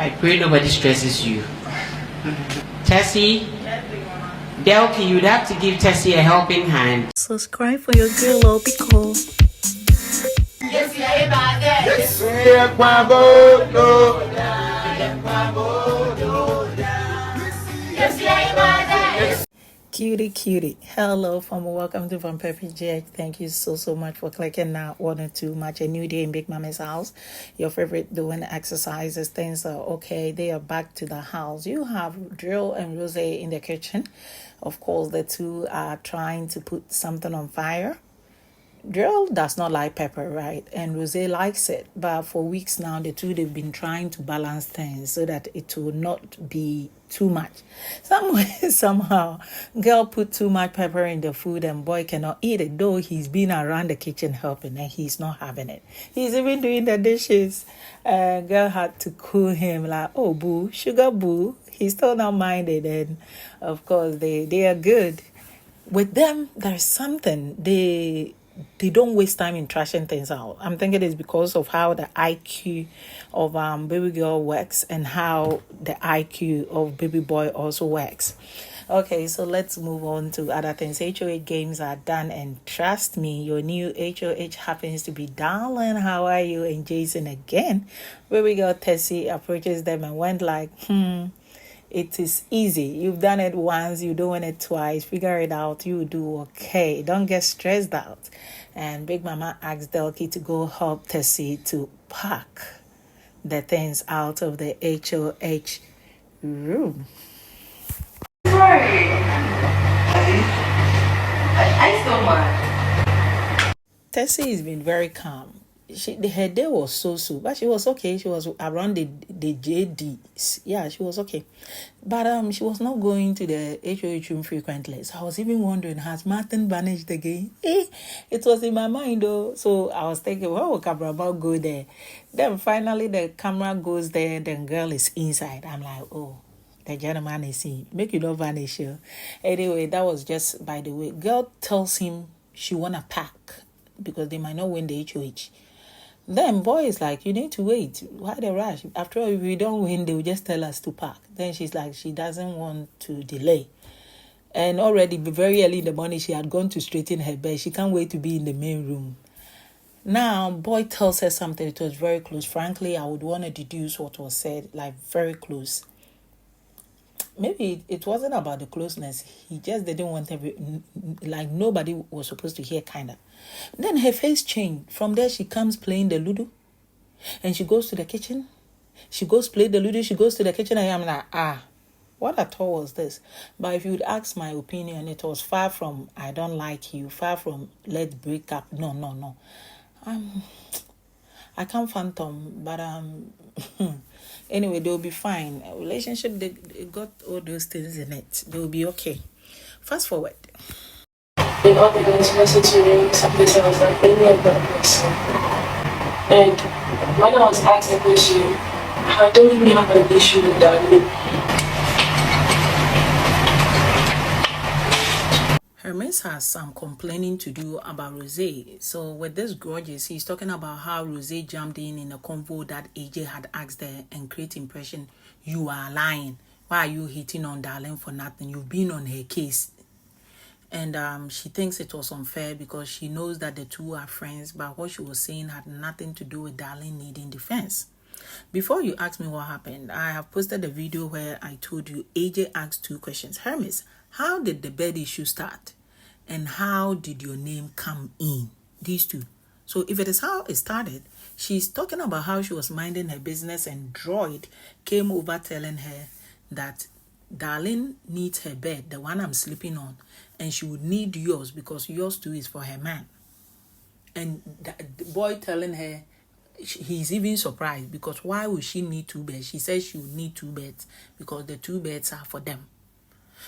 I pray nobody stresses you. Tessy, Delky, you'd have to give Tessy a helping hand. Subscribe for your girl, or be cool. Yes, yeah, about that. Yes, yeah, Quavo, no. Yes, yeah, about that. Cutie. Hello, welcome to From Perfect Jack. Thank you so much for clicking now. 1 or 2 much. A new day in Big Mama's house. Your favorite doing exercises. Things are okay. They are back to the house. You have Drill and Rosey in the kitchen. Of course, the two are trying to put something on fire. Drill does not like pepper, right? And Rosey likes it. But for weeks now, the two, they've been trying to balance things so that it will not be too much. Somehow, girl put too much pepper in the food and boy cannot eat it, though he's been around the kitchen helping and he's not having it. He's even doing the dishes. Girl had to cool him like, oh, boo, sugar boo. He's still not minded. And of course, they are good. With them, there's something. They don't waste time in trashing things out. I'm thinking it's because of how the IQ of baby girl works and how the IQ of baby boy also works. Okay, so let's move on to other things. HOH games are done, and trust me, your new HOH happens to be Darling. How are you? And Jason again. Baby girl Tessy approaches them and went like, it is easy. You've done it once, you doing it twice. Figure it out. You do okay. Don't get stressed out. And Big Mama asked Delky to go help Tessy to pack the things out of the HOH room. Sorry. I still want. Tessy has been very calm. Her day was so, but she was okay. She was around the JDs. Yeah, she was okay. But she was not going to the HOH room frequently. So I was even wondering, has Martin vanished again? It was in my mind though. So I was thinking, well, will camera go there? Then finally the camera goes there, then girl is inside. I'm like, oh, the gentleman is in. Make you not vanish here. Anyway, that was just by the way. Girl tells him she wanna pack because they might not win the HOH. Then boy is like, you need to wait. Why the rush? After all, if we don't win, they will just tell us to pack. Then she's like, she doesn't want to delay. And already very early in the morning, she had gone to straighten her bed. She can't wait to be in the main room. Now, boy tells her something. It was very close. Frankly, I would want to deduce what was said, like very close. Maybe it wasn't about the closeness. He just didn't want like nobody was supposed to hear, kind of. Then her face changed. From there, she comes playing the Ludo. And she goes to the kitchen. She goes play the Ludo. She goes to the kitchen. And I'm like, what at all was this? But if you would ask my opinion, it was far from, I don't like you. Far from, let's break up. No. I can't phantom, but anyway, they'll be fine. A relationship, they got all those things in it. They'll be okay. Fast forward. In all the guys messaging some person was like any of that person. And when I was asked the question, I don't really have an issue with that. Hermes has some complaining to do about Rosey. So with this grudges, he's talking about how Rosey jumped in a convo that AJ had asked her and create impression you are lying. Why are you hitting on Darling for nothing? You've been on her case. And she thinks it was unfair because she knows that the two are friends, but what she was saying had nothing to do with Darling needing defense. Before you ask me what happened, I have posted a video where I told you AJ asked 2 questions. Hermes, how did the bed issue start? And how did your name come in? These 2. So if it is how it started, she's talking about how she was minding her business and Droid came over telling her that Darling needs her bed, the one I'm sleeping on, and she would need yours because yours too is for her man. And the boy telling her, he's even surprised because why would she need 2 beds? She says she would need 2 beds because the 2 beds are for them.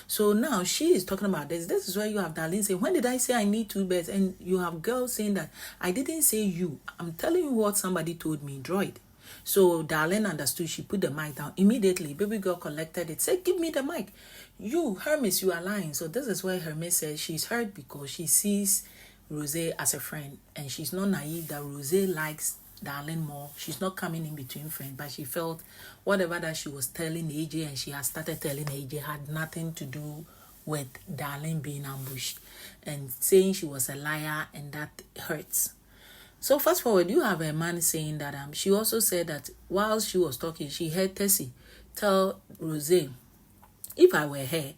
So now she is talking about this. This is where you have Darling saying, when did I say I need 2 beds? And you have girls saying that I didn't say you. I'm telling you what somebody told me, Droid. So Darling understood. She put the mic down. Immediately, baby girl collected it. Said, give me the mic. You, Hermes, you are lying. So this is where Hermes says she's hurt because she sees Rosey as a friend. And she's not naive that Rosey likes Darling more. She's not coming in between friends, but she felt whatever that she was telling AJ and she had started telling AJ had nothing to do with Darling being ambushed and saying she was a liar, and that hurts. So fast forward, you have a man saying that she also said that while she was talking, she heard Tessy tell Rosey, if I were her,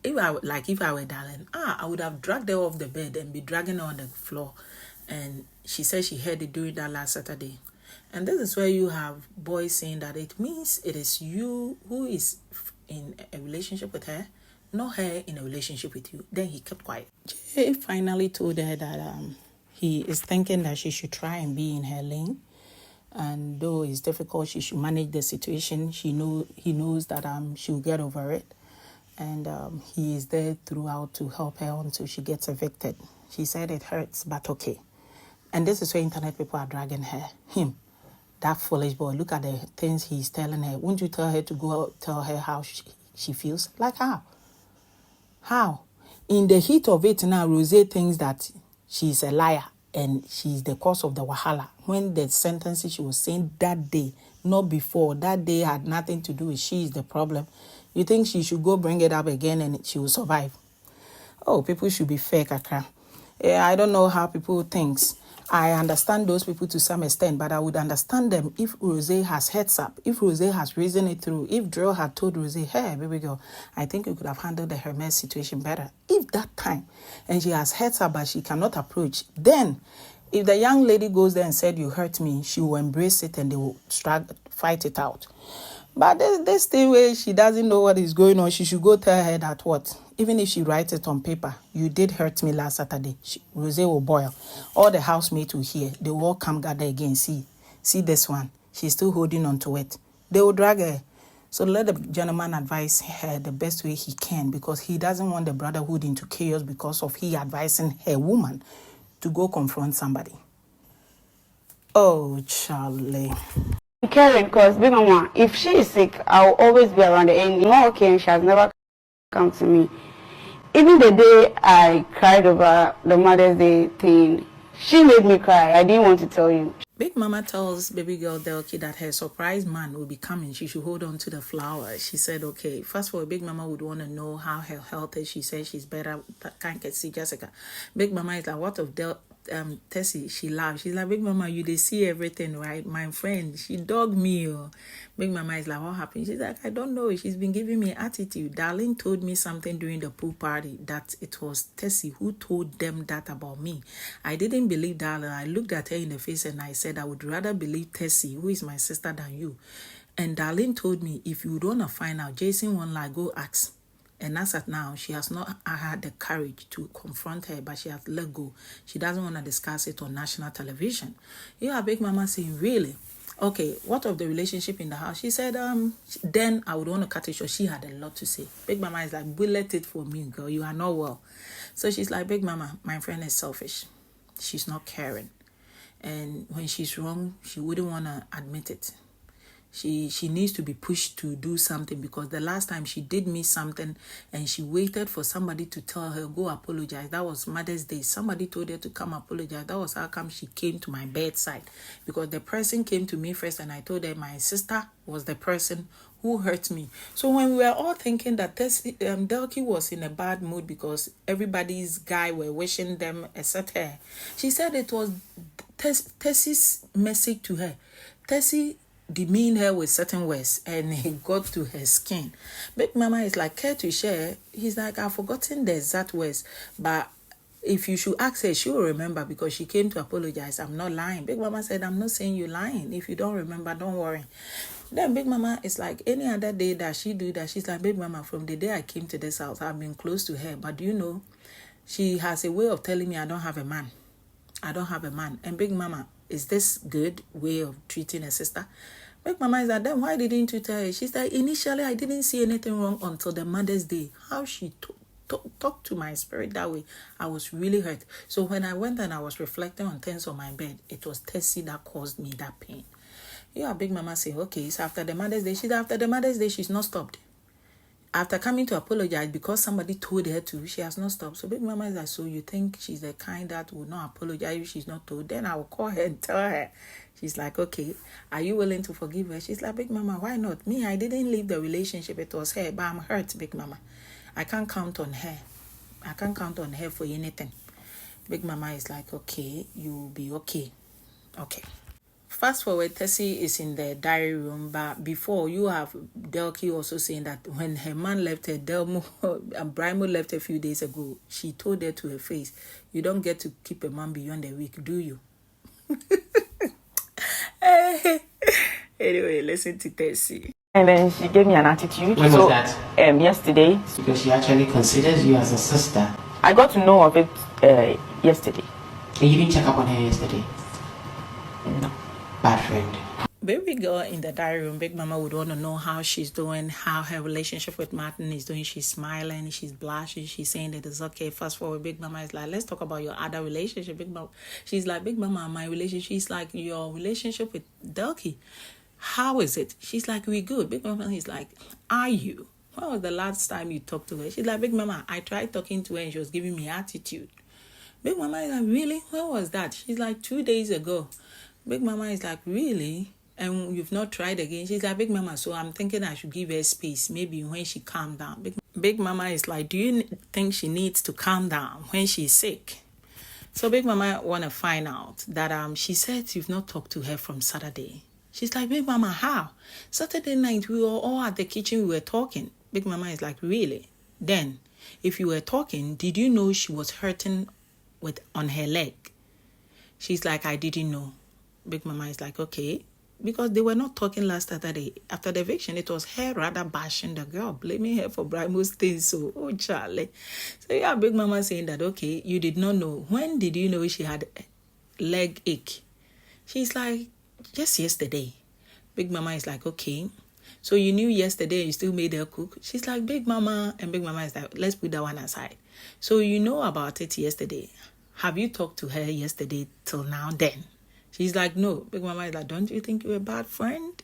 if I were Darling, I would have dragged her off the bed and be dragging her on the floor. And she said she heard it during that last Saturday. And this is where you have boys saying that it means it is you who is in a relationship with her, not her in a relationship with you. Then he kept quiet. Jay finally told her that he is thinking that she should try and be in her lane. And though it's difficult, she should manage the situation. He knows that she'll get over it. And he is there throughout to help her until she gets evicted. She said it hurts, but okay. And this is where internet people are dragging him. That foolish boy. Look at the things he's telling her. Won't you tell her to go out, tell her how she feels? Like how? How? In the heat of it now, Rosey thinks that she's a liar and she's the cause of the wahala. When the sentences she was saying that day, not before, that day had nothing to do with she is the problem. You think she should go bring it up again and she will survive? Oh, people should be fair, Kakra. I don't know how people think. I understand those people to some extent, but I would understand them if Rosey has heads up, if Rosey has reasoned it through, if Drill had told Rosey, hey, baby girl, I think you could have handled the Hermes situation better. If that time, and she has heads up, but she cannot approach, then if the young lady goes there and said, you hurt me, she will embrace it and they will fight it out. But this thing where she doesn't know what is going on, she should go tell her that what? Even if she writes it on paper, you did hurt me last Saturday. Rosey will boil. All the housemates will hear. They will all come gather again. See this one. She's still holding on to it. They will drag her. So let the gentleman advise her the best way he can, because he doesn't want the brotherhood into chaos because of he advising her woman to go confront somebody. Oh, Charlie. Caring, because Big Mama, if she is sick, I'll always be around her. And more okay, and she has never come to me. Even the day I cried over the Mother's Day thing, she made me cry. I didn't want to tell you. Big Mama tells baby girl Delky that her surprise man will be coming. She should hold on to the flower. She said, okay. First of all, Big Mama would want to know how her health is. She said she's better. Can't get see Jessica. Big Mama is like, what of Tessy? She laughs. She's like, Big Mama, you they see everything, right? My friend, she dogged me. Oh. Big Mama is like, what happened? She's like, I don't know. She's been giving me attitude. Darling told me something during the pool party that it was Tessy who told them that about me. I didn't believe Darling. I looked at her in the face and I said, I would rather believe Tessy, who is my sister, than you. And Darling told me, if you would want to find out, Jason won't lie, go ask. And as at now, she has not had the courage to confront her, but she has let go. She doesn't want to discuss it on national television. You have Big Mama saying, really? Okay, what of the relationship in the house? She said, then I would want to cut it short. She had a lot to say. Big Mama is like, bullet it for me, girl. You are not well. So she's like, Big Mama, my friend is selfish. She's not caring. And when she's wrong, she wouldn't want to admit it. She needs to be pushed to do something, because the last time she did me something and she waited for somebody to tell her, go apologize. That was Mother's Day. Somebody told her to come apologize. That was how come she came to my bedside, because the person came to me first and I told her my sister was the person who hurt me. So when we were all thinking that Delky was in a bad mood because everybody's guy were wishing them except her, she said it was Tessy's message to her. Tessy demean her with certain words and he got to her skin. Big Mama is like, care to share? He's like, I've forgotten the exact words, but if you should ask her, she will remember because she came to apologize. I'm not lying. Big Mama said, I'm not saying you're lying. If you don't remember, don't worry. Then Big Mama is like, any other day that she do that, she's like, Big Mama, from the day I came to this house, I've been close to her. But do you know, she has a way of telling me I don't have a man. I don't have a man. And Big Mama, is this good way of treating a sister? Big Mama is like, then why didn't you tell her? She's like, initially I didn't see anything wrong until the Mother's Day. How she talked to my spirit that way, I was really hurt. So when I went and I was reflecting on things on my bed, it was Tessy that caused me that pain. Yeah, Big Mama say, okay, it's after the Mother's Day. She's after the Mother's Day, she's not stopped. after coming to apologize because somebody told her to, she has not stopped. So Big Mama is like, so you think she's the kind that will not apologize if she's not told? Then I will call her and tell her. She's like, okay, are you willing to forgive her? She's like, Big Mama, why not? Me, I didn't leave the relationship. It was her, but I'm hurt, Big Mama. I can't count on her. I can't count on her for anything. Big Mama is like, okay, you'll be okay. Okay. Fast forward, Tessy is in the diary room, but before you have Delky also saying that when her man left her, Brimo left a few days ago, she told her to her face, you don't get to keep a man beyond a week, do you? Anyway, listen to Tessy. And then she gave me an attitude. When was that? Yesterday. Because she actually considers you as a sister. I got to know of it yesterday. And you didn't check up on her yesterday? No. Bad friend. Baby girl in the diary room, Big Mama would want to know how she's doing, how her relationship with Martin is doing. She's smiling, she's blushing, she's saying that it's okay. Fast forward, Big Mama is like, let's talk about your other relationship. Big Mama, she's like, Big Mama, my relationship. She's like, your relationship with Delky, how is it? She's like, we good. Big Mama is like, are you? When was the last time you talked to her? She's like, Big Mama, I tried talking to her and she was giving me attitude. Big Mama is like, really? When was that? She's like, 2 days ago. Big Mama is like, really? And you've not tried again? She's like, Big Mama, so I'm thinking I should give her space. Maybe when she calm down. Big Mama is like, do you think she needs to calm down when she's sick? So Big Mama want to find out that she said you've not talked to her from Saturday. She's like, Big Mama, how? Saturday night, we were all at the kitchen, we were talking. Big Mama is like, really? Then, if you were talking, did you know she was hurting on her leg? She's like, I didn't know. Big Mama is like, okay. Because they were not talking last Saturday. After the eviction, it was her rather bashing the girl, blaming her for Brimo's things. So, oh, Charlie. So, yeah, Big Mama saying that, okay, you did not know. When did you know she had leg ache? She's like, just yesterday. Big Mama is like, okay. So, you knew yesterday and you still made her cook? She's like, Big Mama. And Big Mama is like, let's put that one aside. So, you know about it yesterday. Have you talked to her yesterday till now then? She's like, no. Big Mama is like, don't you think you're a bad friend?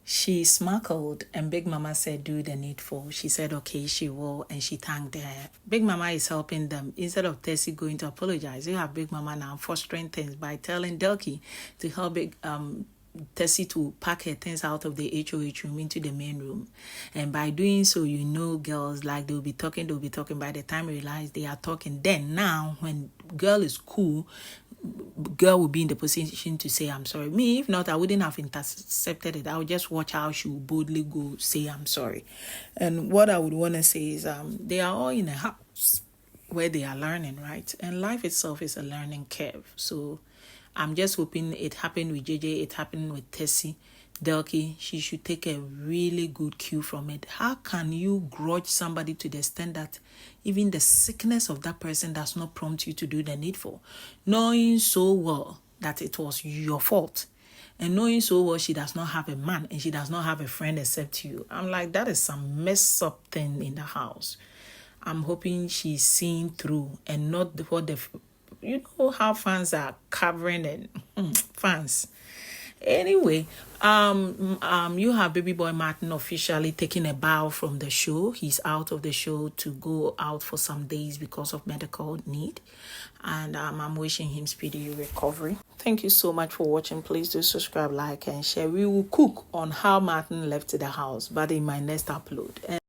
She smackled and Big Mama said, do the needful. She said, okay, she will, and she thanked her. Big Mama is helping them. Instead of Tessy going to apologize, you have Big Mama now fostering things by telling Delky to help Tessy to pack her things out of the HOH room into the main room. And by doing so, you know, girls, like they'll be talking. By the time you realize they are talking, then now when girl is cool, girl will be in the position to say, I'm sorry. Me, if not, I wouldn't have intercepted it. I would just watch how she would boldly go say, I'm sorry. And what I would want to say is they are all in a house where they are learning, right? And life itself is a learning curve. So I'm just hoping it happened with JJ, it happened with Tessy. Delky, she should take a really good cue from it. How can you grudge somebody to the extent that even the sickness of that person does not prompt you to do the needful? Knowing so well that it was your fault. And knowing so well she does not have a man and she does not have a friend except you. I'm like, that is some mess up thing in the house. I'm hoping she's seeing through and not what you know how fans are covering and fans. Anyway, you have baby boy Martin officially taking a bow from the show. He's out of the show to go out for some days because of medical need. And I'm wishing him speedy recovery. Thank you so much for watching. Please do subscribe, like, and share. We will cook on how Martin left the house, but in my next upload.